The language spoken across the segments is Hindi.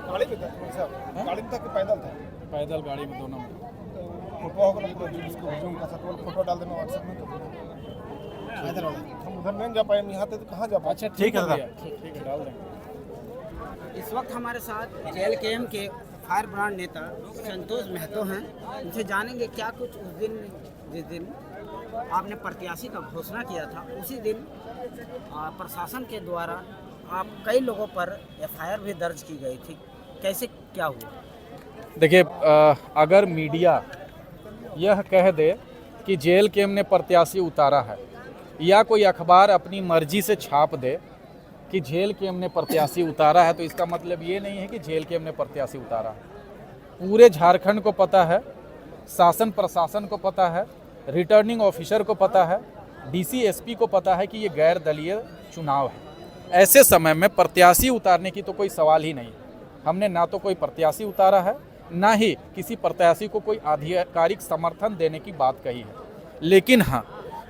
गाड़ी में था साहब, गाड़ी में था कि पैदल था? पैदल, गाड़ी में, दोनों में। फोटो होगा ना पूरा, जिसको जूम का साथ फोटो डाल देना व्हाट्सएप में, तो पैदल वाला हम उधर नहीं जा पाए, हम यहाँ थे तो कहाँ जा पाए। अच्छा ठीक है भैया, ठीक है, डाल देंगे। इस वक्त हमारे साथ जेएलकेएम के फायर ब्रांड नेता संतोष महतो हैं। उनसे जानेंगे क्या कुछ उस दिन, जिस दिन आपने प्रत्याशी का घोषणा किया था, उसी दिन प्रशासन के द्वारा आप कई लोगों पर एफआईआर भी दर्ज की गई थी, कैसे क्या हुआ? देखिए, अगर मीडिया यह कह दे कि जेएलकेएम ने प्रत्याशी उतारा है, या कोई अखबार अपनी मर्जी से छाप दे कि जेएलकेएम ने प्रत्याशी उतारा है, तो इसका मतलब ये नहीं है कि जेएलकेएम ने प्रत्याशी उतारा है। पूरे झारखंड को पता है, शासन प्रशासन को पता है, रिटर्निंग ऑफिसर को पता है, डीसी एसपी को पता है कि ये गैर दलीय चुनाव है। ऐसे समय में प्रत्याशी उतारने की तो कोई सवाल ही नहीं। हमने ना तो कोई प्रत्याशी उतारा है, ना ही किसी प्रत्याशी को कोई आधिकारिक समर्थन देने की बात कही है। लेकिन हाँ,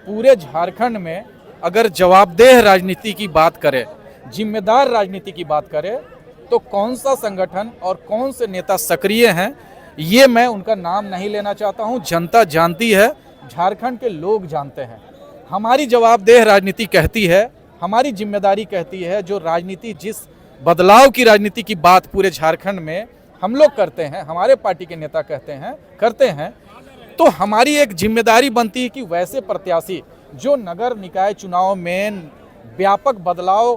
पूरे झारखंड में अगर जवाबदेह राजनीति की बात करें, जिम्मेदार राजनीति की बात करें, तो कौन सा संगठन और कौन से नेता सक्रिय हैं, ये मैं उनका नाम नहीं लेना चाहता हूं। जनता जानती है, झारखंड के लोग जानते हैं। हमारी जवाबदेह राजनीति कहती है, हमारी जिम्मेदारी कहती है, जो राजनीति, जिस बदलाव की राजनीति की बात पूरे झारखंड में हम लोग करते हैं, हमारे पार्टी के नेता करते हैं, तो हमारी एक जिम्मेदारी बनती है कि वैसे प्रत्याशी जो नगर निकाय चुनाव में व्यापक बदलाव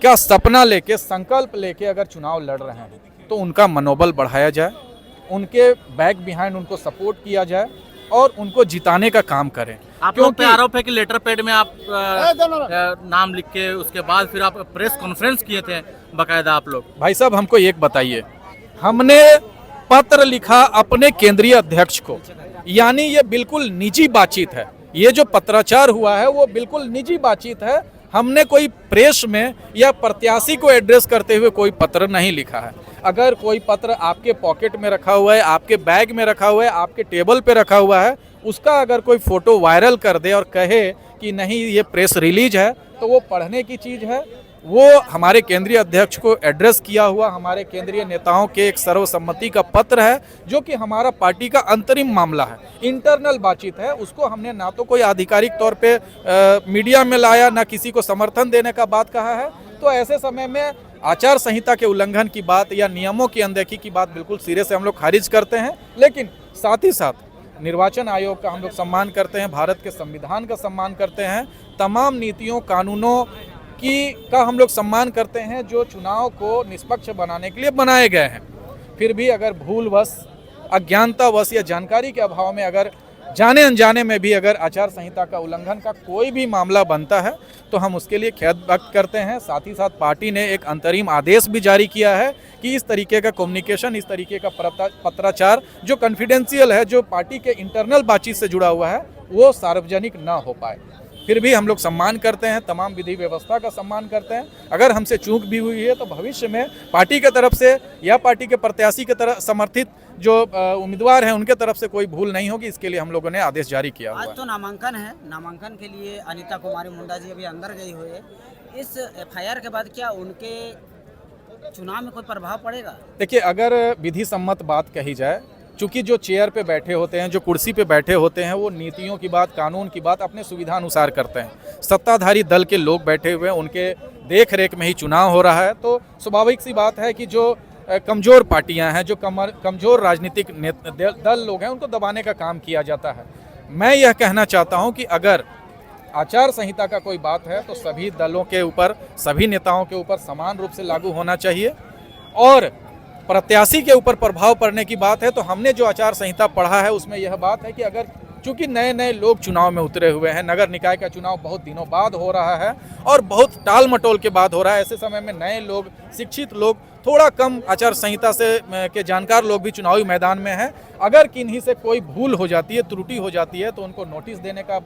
का सपना लेके, संकल्प लेके अगर चुनाव लड़ रहे हैं, तो उनका मनोबल बढ़ाया जाए, उनके बैक बिहाइंड उनको सपोर्ट किया जाए और उनको जिताने का काम करें। आप लोग पे आरोप है कि लेटर पैड में आप नाम लिख के उसके बाद फिर आप प्रेस कॉन्फ्रेंस किए थे बाकायदा आप लोग। भाई साहब, हमको एक बताइए, हमने पत्र लिखा अपने केंद्रीय अध्यक्ष को, यानी ये बिल्कुल निजी बातचीत है। ये जो पत्राचार हुआ है वो बिल्कुल निजी बातचीत है। हमने कोई प्रेस में या प्रत्याशी को एड्रेस करते हुए कोई पत्र नहीं लिखा है। अगर कोई पत्र आपके पॉकेट में रखा हुआ है, आपके बैग में रखा हुआ है, आपके टेबल पे रखा हुआ है, उसका अगर कोई फोटो वायरल कर दे और कहे कि नहीं ये प्रेस रिलीज है, तो वो पढ़ने की चीज़ है। वो हमारे केंद्रीय अध्यक्ष को एड्रेस किया हुआ हमारे केंद्रीय नेताओं के एक सर्वसम्मति का पत्र है, जो कि हमारा पार्टी का अंतरिम मामला है, इंटरनल बातचीत है। उसको हमने ना तो कोई आधिकारिक तौर पे मीडिया में लाया, ना किसी को समर्थन देने का बात कहा है। तो ऐसे समय में आचार संहिता के उल्लंघन की बात या नियमों की अनदेखी की बात बिल्कुल सिरे से हम लोग खारिज करते हैं। लेकिन साथ ही साथ निर्वाचन आयोग का हम लोग सम्मान करते हैं, भारत के संविधान का सम्मान करते हैं, तमाम नीतियों कानूनों का हम लोग सम्मान करते हैं, जो चुनाव को निष्पक्ष बनाने के लिए बनाए गए हैं। फिर भी अगर भूलवश, अज्ञानतावश या जानकारी के अभाव में, अगर जाने अनजाने में भी अगर आचार संहिता का उल्लंघन का कोई भी मामला बनता है, तो हम उसके लिए खेद व्यक्त करते हैं। साथ ही साथ पार्टी ने एक अंतरिम आदेश भी जारी किया है कि इस तरीके का कम्युनिकेशन, इस तरीके का पत्राचार जो कॉन्फिडेंशियल है, जो पार्टी के इंटरनल बातचीत से जुड़ा हुआ है, वो सार्वजनिक ना हो पाए। फिर भी हम लोग सम्मान करते हैं, तमाम विधि व्यवस्था का सम्मान करते हैं। अगर हमसे चूक भी हुई है तो भविष्य में पार्टी के तरफ से या पार्टी के प्रत्याशी के तरफ समर्थित जो उम्मीदवार हैं उनके तरफ से कोई भूल नहीं होगी। इसके लिए हम लोगों ने आदेश जारी किया हुआ है। आज तो नामांकन है, नामांकन के लिए अनीता कुमारी मुंडा जी अभी अंदर गई हुई है। इस एफआईआर के बाद क्या उनके चुनाव में कोई प्रभाव पड़ेगा? देखिए, अगर विधि सम्मत बात कही जाए, चूंकि जो चेयर पे बैठे होते हैं, जो कुर्सी पे बैठे होते हैं, वो नीतियों की बात, कानून की बात अपने सुविधा अनुसार करते हैं। सत्ताधारी दल के लोग बैठे हुए हैं, उनके देख रेख में ही चुनाव हो रहा है। तो स्वाभाविक सी बात है कि जो कमज़ोर पार्टियां हैं, जो कमज़ोर राजनीतिक दल लोग हैं, उनको दबाने का काम किया जाता है। मैं यह कहना चाहता हूं कि अगर आचार संहिता का कोई बात है तो सभी दलों के ऊपर, सभी नेताओं के ऊपर समान रूप से लागू होना चाहिए। और प्रत्याशी के ऊपर प्रभाव पड़ने की बात है तो हमने जो आचार संहिता पढ़ा है उसमें यह बात है कि अगर, चूंकि नए नए लोग चुनाव में उतरे हुए हैं, नगर निकाय का चुनाव बहुत दिनों बाद हो रहा है और बहुत टाल मटोल के बाद हो रहा है, ऐसे समय में नए लोग, शिक्षित लोग, थोड़ा कम आचार संहिता से के जानकार लोग भी चुनावी मैदान में हैं। अगर किन्हीं से कोई भूल हो जाती है, त्रुटि हो जाती है, तो उनको नोटिस देने का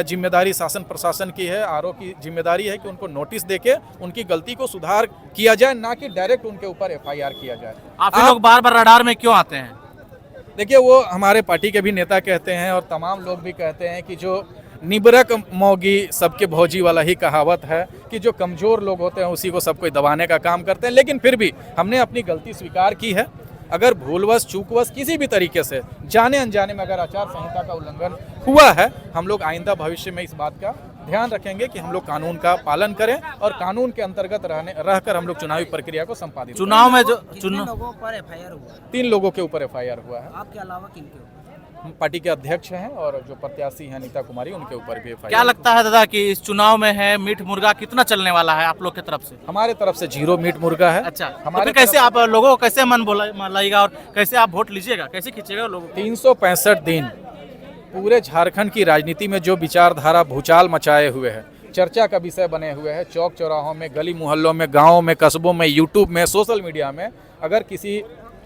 जिम्मेदारी शासन प्रशासन की है। आरओ की जिम्मेदारी है कि उनको नोटिस देके उनकी गलती को सुधार किया जाए, ना कि डायरेक्ट उनके ऊपर एफआईआर किया जाए। आप लोग बार बार रडार में क्यों आते हैं? देखिए, वो हमारे पार्टी के भी नेता कहते हैं और तमाम लोग भी कहते हैं कि जो निबरक मौगी सबके भौजी वाला ही कहावत है कि जो कमज़ोर लोग होते हैं उसी को सब कोई दबाने का काम करते हैं। लेकिन फिर भी हमने अपनी गलती स्वीकार की है। अगर भूलवश चूकवश किसी भी तरीके से जाने अनजाने में अगर आचार संहिता का उल्लंघन हुआ है, हम लोग आइंदा भविष्य में इस बात का ध्यान रखेंगे कि हम लोग कानून का पालन करें और कानून के अंतर्गत रहकर हम लोग चुनावी प्रक्रिया को संपादित करें। चुनाव में जो कितने लोगों पर एफआईआर हुआ है? 3 लोगों के ऊपर एफआईआर हुआ है। आपके अलावा किन के ऊपर? हम पार्टी के अध्यक्ष हैं और जो प्रत्याशी हैं नीता कुमारी, उनके ऊपर भी एफआईआर। क्या लगता है दादा कि इस चुनाव में है मीट मुर्गा कितना चलने वाला है आप लोग की तरफ से? हमारे तरफ से 0 मीट मुर्गा है। अच्छा, तो हमारे फिर कैसे आप लोगों को कैसे मन लाएगा और कैसे आप वोट लीजिएगा, कैसे खींचेगा लोगों को? 365 दिन पूरे झारखंड की राजनीति में जो विचारधारा भूचाल मचाए हुए है, चर्चा का विषय बने हुए हैं, चौक चौराहों में, गली मोहल्लों में, गाँवों में, कस्बों में, यूट्यूब में, सोशल मीडिया में, अगर किसी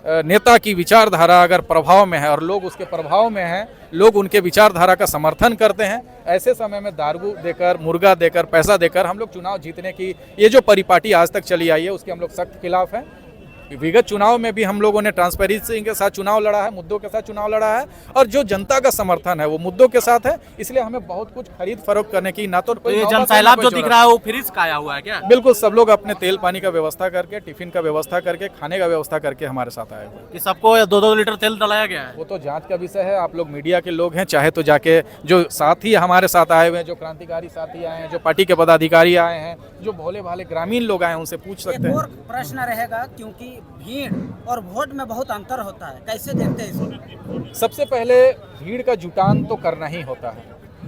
नेता की विचारधारा अगर प्रभाव में है और लोग उसके प्रभाव में हैं, लोग उनके विचारधारा का समर्थन करते हैं, ऐसे समय में दारू देकर, मुर्गा देकर, पैसा देकर हम लोग चुनाव जीतने की ये जो परिपाटी आज तक चली आई है उसके हम लोग सख्त खिलाफ हैं। विगत चुनाव में भी हम लोगों ने ट्रांसपेरेंसी के साथ चुनाव लड़ा है, मुद्दों के साथ चुनाव लड़ा है और जो जनता का समर्थन है वो मुद्दों के साथ है। इसलिए हमें बहुत कुछ खरीद फरोख्त करने की ना तो तो ये जनसैलाब जो दिख रहा है वो फ्रीज का आया हुआ है क्या? बिल्कुल, सब लोग अपने तेल पानी का व्यवस्था करके, टिफिन का व्यवस्था करके, खाने का व्यवस्था करके हमारे साथ आए हुए। कि सबको 2-2 लीटर तेल डलाया गया है? वो तो जांच का विषय है। आप लोग मीडिया के लोग हैं, चाहे तो जाके जो साथी हमारे साथ आए हुए हैं, जो क्रांतिकारी साथी आए हैं, जो पार्टी के पदाधिकारी आए हैं, जो भोले भाले ग्रामीण लोग आए हैं, उनसे पूछ सकते एक हैं। और प्रश्न रहेगा, क्योंकि भीड़ और वोट में बहुत अंतर होता है, कैसे देखते हैं इसे? सबसे पहले भीड़ का जुटान तो करना ही होता है।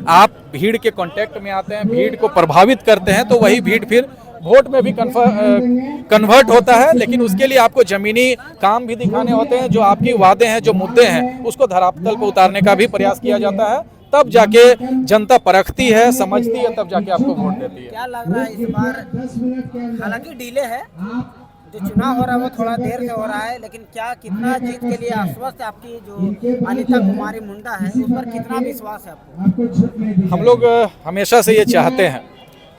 आप भीड़ के कांटेक्ट में आते हैं, भीड़ को प्रभावित करते हैं, तो वही भीड़ फिर वोट में भी कन्वर्ट होता है। लेकिन उसके लिए आपको जमीनी काम भी दिखाने होते हैं। जो आपकी वादे हैं, जो मुद्दे हैं, उसको धरातल पर उतारने का भी प्रयास किया जाता है। तब जाके जनता परखती है, समझती है, तब जाके आपको वोट देती है। क्या लग रहा है इस बार, हालांकि डिले है, जो चुनाव हो रहा है वो थोड़ा देर से हो रहा है, लेकिन क्या कितना जीत के लिए आश्वस्त है? आपकी जो अनीता कुमारी मुंडा है उस पर कितना विश्वास है आपको? हम लोग हमेशा से ये चाहते हैं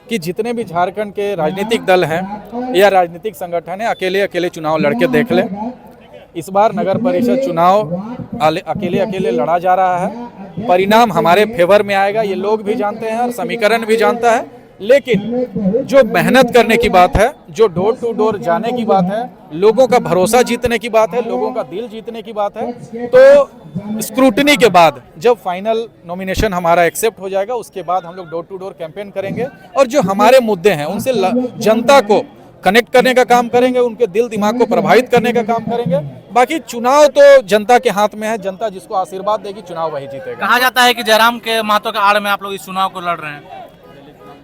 कि जितने भी झारखंड के राजनीतिक दल हैं या राजनीतिक संगठन हैं, अकेले अकेले चुनाव लड़के देख लें। इस बार नगर परिषद चुनाव अकेले अकेले लड़ा जा रहा है। परिणाम हमारे फेवर में आएगा, ये लोग भी जानते हैं और समीकरण भी जानता है। लेकिन जो मेहनत करने की बात है, जो डोर टू डोर जाने की बात है, लोगों का भरोसा जीतने की बात है, लोगों का दिल जीतने की बात है, तो स्क्रूटनी के बाद जब फाइनल नॉमिनेशन हमारा एक्सेप्ट हो जाएगा, उसके बाद हम लोग डोर टू डोर कैंपेन करेंगे और जो हमारे मुद्दे हैं उनसे जनता को कनेक्ट करने का काम करेंगे, उनके दिल दिमाग को प्रभावित करने का काम करेंगे। बाकी चुनाव तो जनता के हाथ में है, जनता जिसको आशीर्वाद देगी चुनाव वही जीतेगा। कहा जाता है कि जयराम के महतो के आड़ में आप लोग इस चुनाव को लड़ रहे हैं,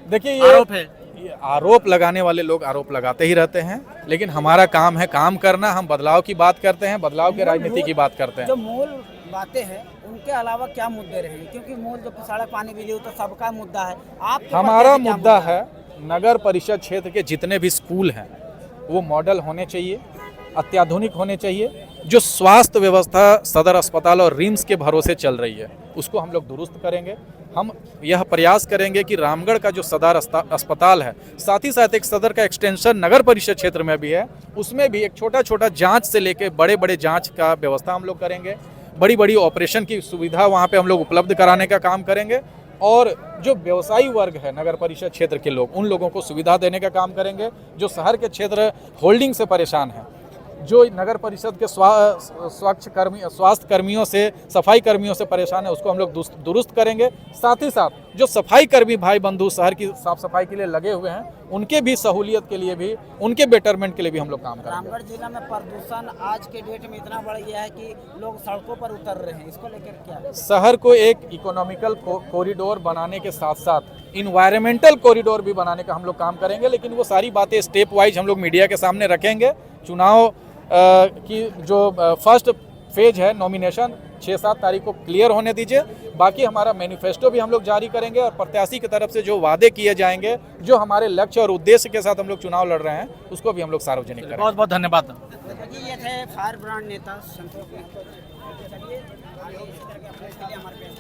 देखिए आरोप है। ये आरोप लगाने वाले लोग आरोप लगाते ही रहते हैं, लेकिन हमारा काम है काम करना। हम बदलाव की बात करते हैं, बदलाव की राजनीति की बात करते हैं। जो मूल बातें हैं उनके अलावा क्या मुद्दे रहे? क्योंकि मूल जो सड़क पानी बिजली तो सबका मुद्दा है, आपके हमारा क्या मुद्दा है नगर परिषद क्षेत्र के जितने भी स्कूल हैं वो मॉडल होने चाहिए, अत्याधुनिक होने चाहिए। जो स्वास्थ्य व्यवस्था सदर अस्पताल और रिम्स के भरोसे चल रही है उसको हम लोग दुरुस्त करेंगे। हम यह प्रयास करेंगे कि रामगढ़ का जो सदर अस्पताल है, साथ ही साथ एक सदर का एक्सटेंशन नगर परिषद क्षेत्र में भी है, उसमें भी एक छोटा छोटा जांच से लेके बड़े बड़े जांच का व्यवस्था हम लोग करेंगे। बड़ी बड़ी ऑपरेशन की सुविधा वहाँ पे हम लोग उपलब्ध कराने का काम करेंगे और जो व्यवसायी वर्ग है नगर परिषद क्षेत्र के लोग, उन लोगों को सुविधा देने का काम करेंगे। जो शहर के क्षेत्र होल्डिंग से परेशान हैं, जो नगर परिषद के स्वास्थ्य कर्मियों से, सफाई कर्मियों से परेशान है, उसको हम लोग दुरुस्त करेंगे। साथ ही साथ जो सफाई कर्मी भाई बंधु शहर की साफ सफाई के लिए लगे हुए हैं, उनके भी सहूलियत के लिए भी, उनके बेटरमेंट के लिए भी हम लोग काम करेंगे। रामगढ़ जिला में प्रदूषण आज के डेट में इतना बढ़ गया है कि लोग सड़कों पर उतर रहे हैं, इसको लेकर क्या? शहर को एक इकोनॉमिकल कॉरिडोर बनाने के साथ साथ इन्वायरमेंटल कॉरिडोर भी बनाने का हम लोग काम करेंगे, लेकिन वो सारी बातें स्टेप वाइज हम लोग मीडिया के सामने रखेंगे। चुनाव की जो फर्स्ट फेज है नॉमिनेशन 6-7 तारीख को क्लियर होने दीजिए। बाकी हमारा मैनिफेस्टो भी हम लोग जारी करेंगे और प्रत्याशी की तरफ से जो वादे किए जाएंगे, जो हमारे लक्ष्य और उद्देश्य के साथ हम लोग चुनाव लड़ रहे हैं, उसको भी हम लोग सार्वजनिक करेंगे। बहुत बहुत धन्यवाद। ये थे फायर ब्रांड नेता संतोष महतो। चलिए आगे इसी तरह के अपडेट के लिए हमारे पेज